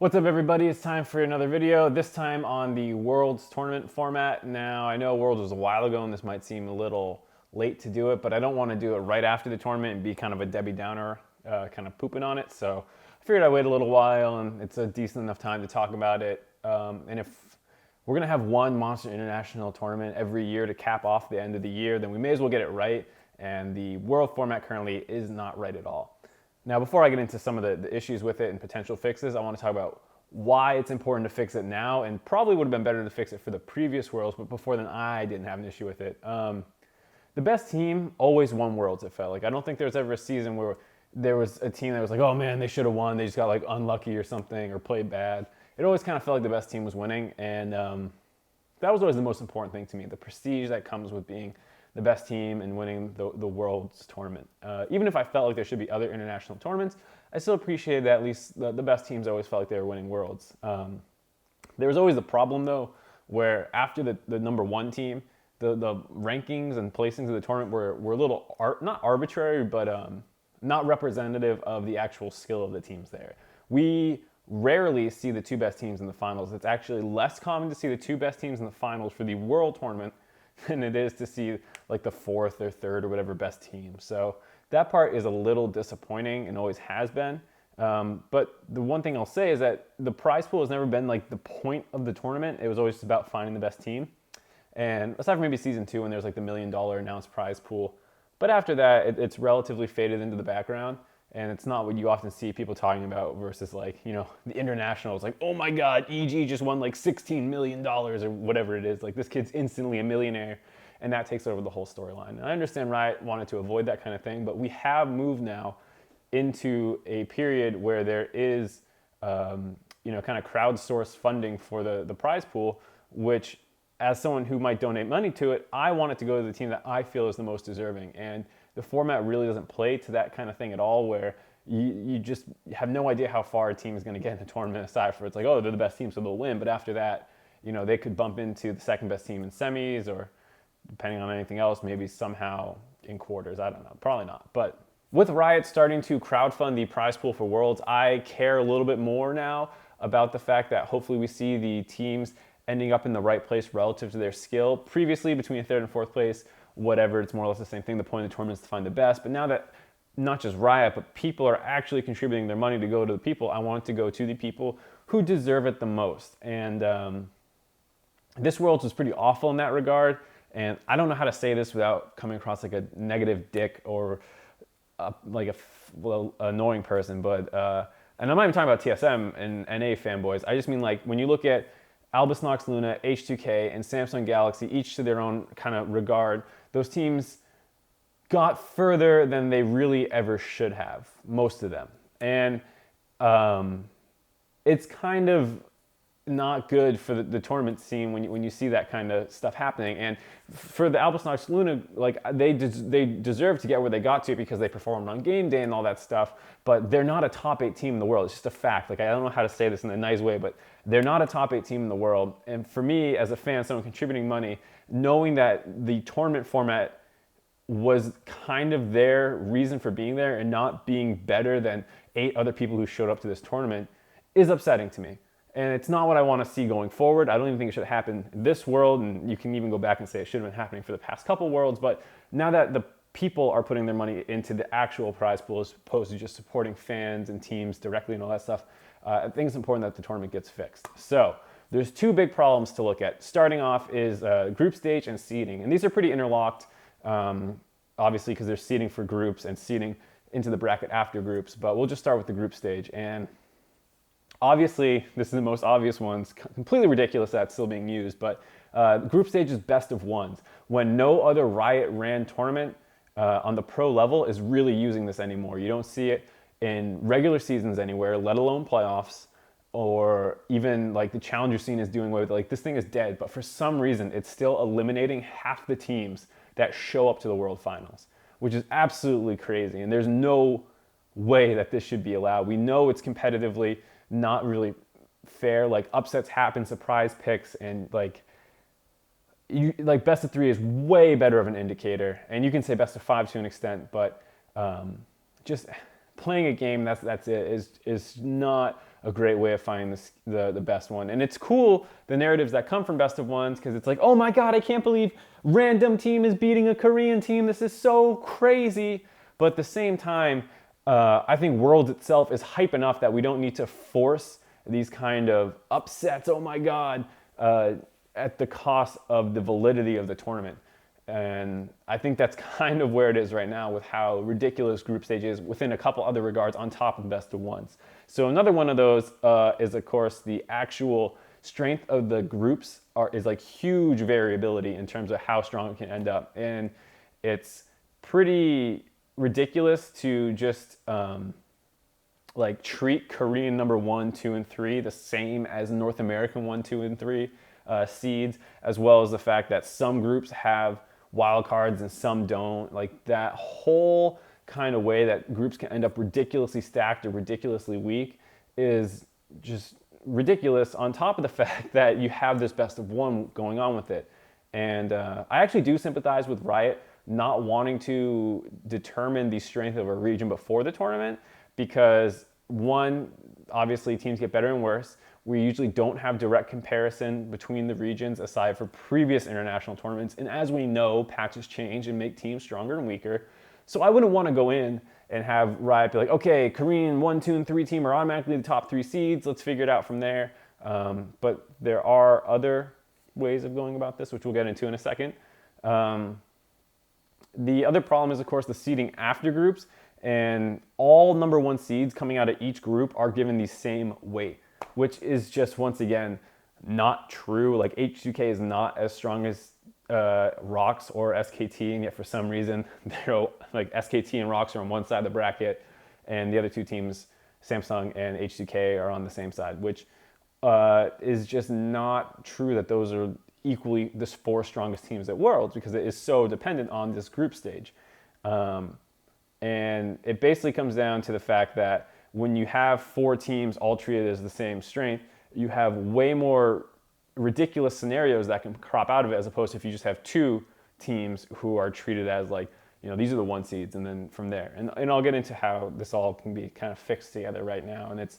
What's up, everybody? It's time for another video, this time on the Worlds tournament format. Now, I know Worlds was a while ago and this might seem a little late to do it, but I don't want to do it right after the tournament and be kind of a Debbie Downer, kind of pooping on it. So I figured I'd wait a little while and it's a decent enough time to talk about it. And if we're going to have one Monster International tournament every year to cap off the end of the year, then we may as well get it right. And the World format currently is not right at all. Now, before I get into some of the issues with it and potential fixes, I want to talk about why it's important to fix it now, and probably would have been better to fix it for the previous Worlds, but before then I didn't have an issue with it. The best team always won Worlds, it felt like. I don't think there was ever a season where there was a team that was like, oh man, they should have won, they just got like unlucky or something, or played bad. It always kind of felt like the best team was winning, and that was always the most important thing to me, the prestige that comes with being the best team and winning the World's tournament. Even if I felt like there should be other international tournaments, I still appreciated that at least the best teams always felt like they were winning Worlds. There was always a problem, though, where after the number one team, the rankings and placings of the tournament were a little, not arbitrary, but not representative of the actual skill of the teams there. We rarely see the two best teams in the finals. It's actually less common to see the two best teams in the finals for the World tournament than it is to see like the fourth or third or whatever best team. So that part is a little disappointing and always has been. But the one thing I'll say is that the prize pool has never been like the point of the tournament. It was always about finding the best team. And aside from maybe season 2 when there's like the $1 million announced prize pool. But after that, it's relatively faded into the background. And it's not what you often see people talking about versus like, you know, the internationals, like, oh my God, EG just won like $16 million or whatever it is. Like this kid's instantly a millionaire, and that takes over the whole storyline. And I understand Riot wanted to avoid that kind of thing, but we have moved now into a period where there is, you know, kind of crowdsourced funding for the prize pool, which as someone who might donate money to it, I want it to go to the team that I feel is the most deserving. And the format really doesn't play to that kind of thing at all, where you just have no idea how far a team is going to get in a tournament, aside from it's like, oh, they're the best team, so they'll win. But after that, you know, they could bump into the second best team in semis, or depending on anything else, maybe somehow in quarters. I don't know, probably not. But with Riot starting to crowdfund the prize pool for Worlds, I care a little bit more now about the fact that hopefully we see the teams ending up in the right place relative to their skill. Previously, between third and fourth place, whatever, it's more or less the same thing. The point of the tournament is to find the best. But now that not just Riot, but people are actually contributing their money to go to the people, I want it to go to the people who deserve it the most. And this Worlds was pretty awful in that regard. And I don't know how to say this without coming across like a negative dick or like a annoying person. But and I'm not even talking about TSM and NA fanboys. I just mean like when you look at Albus Nox Luna, H2K, and Samsung Galaxy, each to their own kind of regard, those teams got further than they really ever should have, most of them. And it's kind of not good for the tournament scene when you see that kind of stuff happening. And for the Albus Nox Luna, like they deserve to get where they got to because they performed on game day and all that stuff, but they're not a top 8 team in the world. It's just a fact. Like, I don't know how to say this in a nice way, but they're not a top 8 team in the world. And for me, as a fan, someone contributing money, knowing that the tournament format was kind of their reason for being there and not being better than 8 other people who showed up to this tournament is upsetting to me. And it's not what I want to see going forward. I don't even think it should happen in this World, and you can even go back and say it should have been happening for the past couple Worlds. But now that the people are putting their money into the actual prize pool as opposed to just supporting fans and teams directly and all that stuff, I think it's important that the tournament gets fixed. So there's 2 big problems to look at. Starting off is group stage and seeding. And these are pretty interlocked, obviously, because there's seeding for groups and seeding into the bracket after groups. But we'll just start with the group stage. And obviously, this is the most obvious one. It's completely ridiculous that it's still being used, but group stage is best of ones. When no other Riot ran tournament on the pro level is really using this anymore. You don't see it in regular seasons anywhere, let alone playoffs, or even like the challenger scene is doing away with it. Like, this thing is dead, but for some reason, it's still eliminating half the teams that show up to the World Finals, which is absolutely crazy. And there's no way that this should be allowed. We know it's competitively not really fair. Like, upsets happen, surprise picks, and like best of 3 is way better of an indicator. And you can say best of 5 to an extent, but just playing a game that's it is not a great way of finding the best one. And it's cool, the narratives that come from best of ones, because it's like, oh my God, I can't believe random team is beating a Korean team. This is so crazy. But at the same time, I think Worlds itself is hype enough that we don't need to force these kind of upsets, oh my God, at the cost of the validity of the tournament. And I think that's kind of where it is right now with how ridiculous group stage is within a couple other regards on top of best of ones. So another one of those is, of course, the actual strength of the groups is like huge variability in terms of how strong it can end up. And it's pretty ridiculous to just like treat Korean number 1, 2, and 3 the same as North American 1, 2, and 3 seeds, as well as the fact that some groups have wild cards and some don't. Like that whole kind of way that groups can end up ridiculously stacked or ridiculously weak is just ridiculous, on top of the fact that you have this best of one going on with it. And I actually do sympathize with Riot not wanting to determine the strength of a region before the tournament, because one, obviously teams get better and worse. We usually don't have direct comparison between the regions aside for previous international tournaments. And as we know, patches change and make teams stronger and weaker. So I wouldn't want to go in and have Riot be like, okay, Korean 1, 2, and 3 team are automatically the top 3 seeds. Let's figure it out from there. But there are other ways of going about this, which we'll get into in a second. The other problem is, of course, the seeding after groups. And all number 1 seeds coming out of each group are given the same weight, which is just, once again, not true. Like H2K is not as strong as ROX or SKT, and yet for some reason, they're like SKT and ROX are on one side of the bracket, and the other two teams, Samsung and H2K, are on the same side, which is just not true that those are equally the 4 strongest teams at Worlds, because it is so dependent on this group stage. And it basically comes down to the fact that when you have 4 teams all treated as the same strength, you have way more ridiculous scenarios that can crop out of it, as opposed to if you just have 2 teams who are treated as like, you know, these are the 1 seeds, and then from there. And I'll get into how this all can be kind of fixed together right now. And it's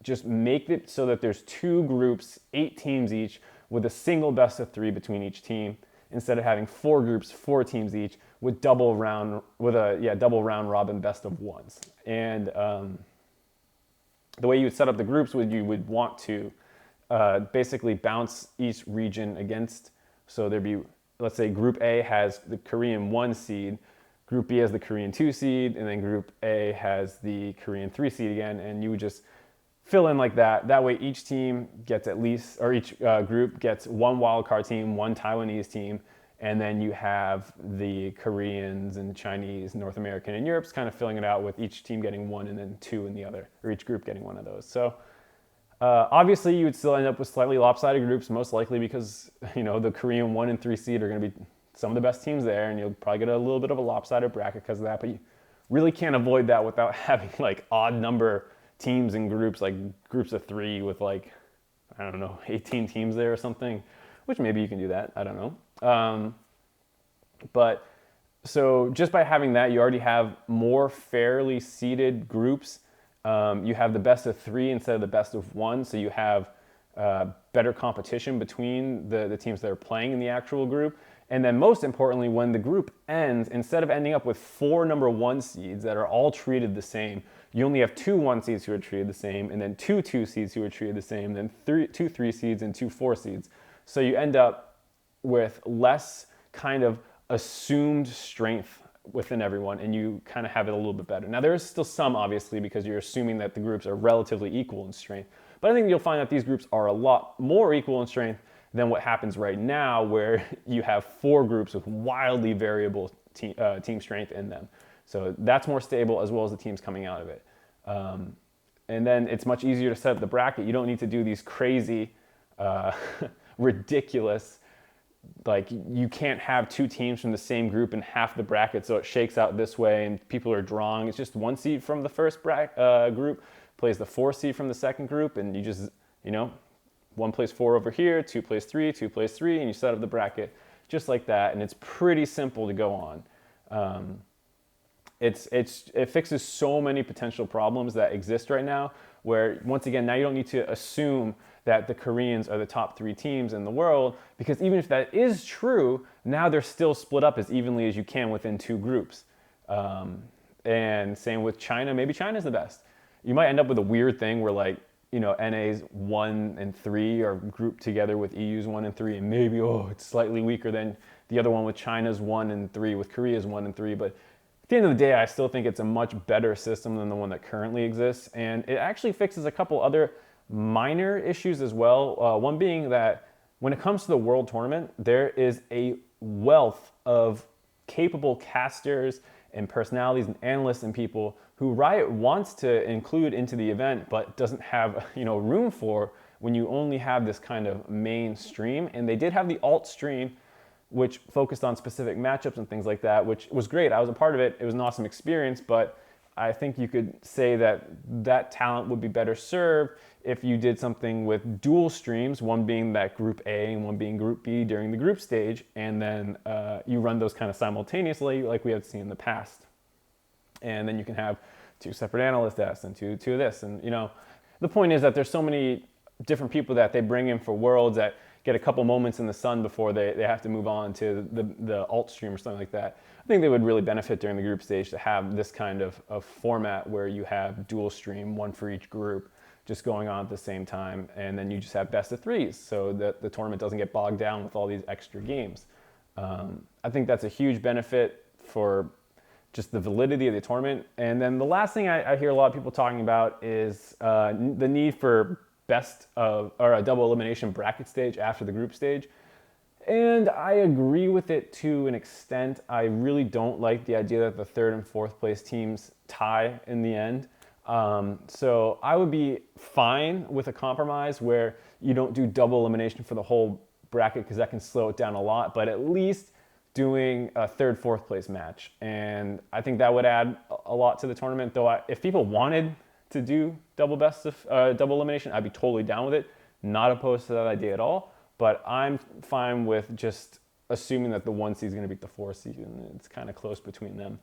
just make it so that there's 2 groups, 8 teams each, with a single best of 3 between each team, instead of having 4 groups, 4 teams each, with double round robin best of ones. And the way you would set up the groups would, you would want to basically bounce each region against. So there'd be, let's say Group A has the Korean 1 seed, Group B has the Korean 2 seed, and then Group A has the Korean 3 seed again, and you would just fill in like that. That way each team gets at least, or each group gets 1 wildcard team, 1 Taiwanese team, and then you have the Koreans and Chinese, North American, and Europe's kind of filling it out, with each team getting 1 and then 2 in the other, or each group getting 1 of those. So obviously you would still end up with slightly lopsided groups, most likely because, you know, the Korean 1 and 3 seed are going to be some of the best teams there, and you'll probably get a little bit of a lopsided bracket because of that, but you really can't avoid that without having like odd number teams in groups, like groups of 3 with like, I don't know, 18 teams there or something, which maybe you can do that, I don't know. But so just by having that, you already have more fairly seeded groups. You have the best of 3 instead of the best of 1, so you have better competition between the teams that are playing in the actual group. And then most importantly, when the group ends, instead of ending up with 4 number 1 seeds that are all treated the same, you only have 2 1 seeds who are treated the same, and then 2 2 seeds who are treated the same, then 2 3 seeds and 2 4 seeds. So you end up with less kind of assumed strength within everyone, and you kind of have it a little bit better. Now there is still some, obviously, because you're assuming that the groups are relatively equal in strength, but I think you'll find that these groups are a lot more equal in strength than what happens right now, where you have 4 groups with wildly variable team strength in them. So that's more stable, as well as the teams coming out of it. And then it's much easier to set up the bracket. You don't need to do these crazy, ridiculous, like you can't have 2 teams from the same group in half the bracket, so it shakes out this way and people are drawing. It's just 1 seed from the first group plays the 4 seed from the second group, and you just, you know, 1 plays 4 over here, 2 plays 3, 2 plays 3, and you set up the bracket just like that, and it's pretty simple to go on. It fixes so many potential problems that exist right now, where once again, now you don't need to assume that the Koreans are the top 3 teams in the world, because even if that is true, now they're still split up as evenly as you can within 2 groups. And same with China. Maybe China's the best. You might end up with a weird thing where, like, you know, NA's 1 and 3 are grouped together with EU's 1 and 3, and maybe, oh, it's slightly weaker than the other one with China's 1 and 3, with Korea's 1 and 3. But at the end of the day, I still think it's a much better system than the one that currently exists. And it actually fixes a couple other minor issues as well. One being that when it comes to the World Tournament, there is a wealth of capable casters and personalities and analysts and people who Riot wants to include into the event, but doesn't have, you know, room for when you only have this kind of main stream. And they did have the alt stream, which focused on specific matchups and things like that, which was great. I was a part of it. It was an awesome experience, but I think you could say that that talent would be better served if you did something with dual streams, one being that Group A and one being Group B during the group stage, and then you run those kind of simultaneously like we have seen in the past. And then you can have 2 separate analyst desks and two of this. And, you know, the point is that there's so many different people that they bring in for Worlds that get a couple moments in the sun before they have to move on to the alt stream or something like that. I think they would really benefit during the group stage to have this kind of format where you have dual stream, one for each group, just going on at the same time, and then you just have best of 3s so that the tournament doesn't get bogged down with all these extra games. I think that's a huge benefit for just the validity of the tournament. And then the last thing I hear a lot of people talking about is the need for or a double elimination bracket stage after the group stage. And I agree with it to an extent. I really don't like the idea that the 3rd and 4th place teams tie in the end. So I would be fine with a compromise where you don't do double elimination for the whole bracket, because that can slow it down a lot, but at least doing a 3rd, 4th place match. And I think that would add a lot to the tournament, though. If people wanted to do double elimination, I'd be totally down with it. Not opposed to that idea at all. But I'm fine with just assuming that the 1 seed is going to beat the 4 seed, and it's kind of close between them.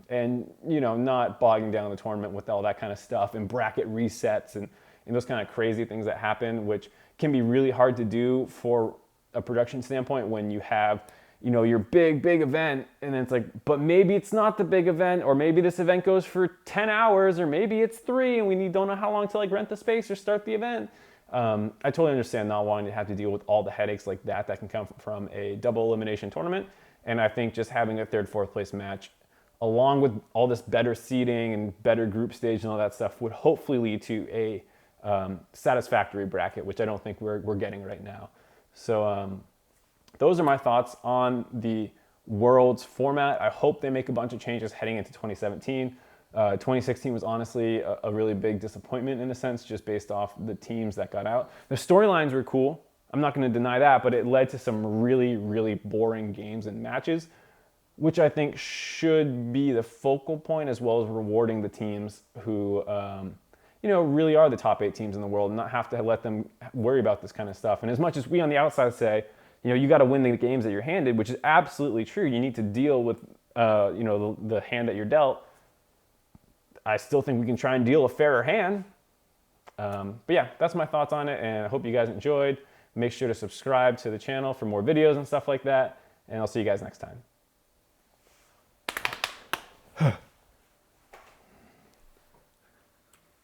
And, you know, not bogging down the tournament with all that kind of stuff and bracket resets and those kind of crazy things that happen, which can be really hard to do for a production standpoint when you have, you know, your big event, and then it's like, but maybe it's not the big event, or maybe this event goes for 10 hours, or maybe it's 3 and we don't know how long to like rent the space or start the event. I totally understand not wanting to have to deal with all the headaches like that can come from a double elimination tournament. And I think just having a 3rd, 4th place match, along with all this better seeding and better group stage and all that stuff, would hopefully lead to a satisfactory bracket, which I don't think we're getting right now. So those are my thoughts on the Worlds format. I hope they make a bunch of changes heading into 2017. 2016 was honestly a really big disappointment in a sense, just based off the teams that got out. The storylines were cool. I'm not going to deny that, but it led to some really, really boring games and matches, which I think should be the focal point, as well as rewarding the teams who, you know, really are the top 8 teams in the world, and not have to let them worry about this kind of stuff. And as much as we on the outside say, you know, you got to win the games that you're handed, which is absolutely true. You need to deal with, you know, the hand that you're dealt. I still think we can try and deal a fairer hand. But yeah, that's my thoughts on it, and I hope you guys enjoyed. Make sure to subscribe to the channel for more videos and stuff like that, and I'll see you guys next time.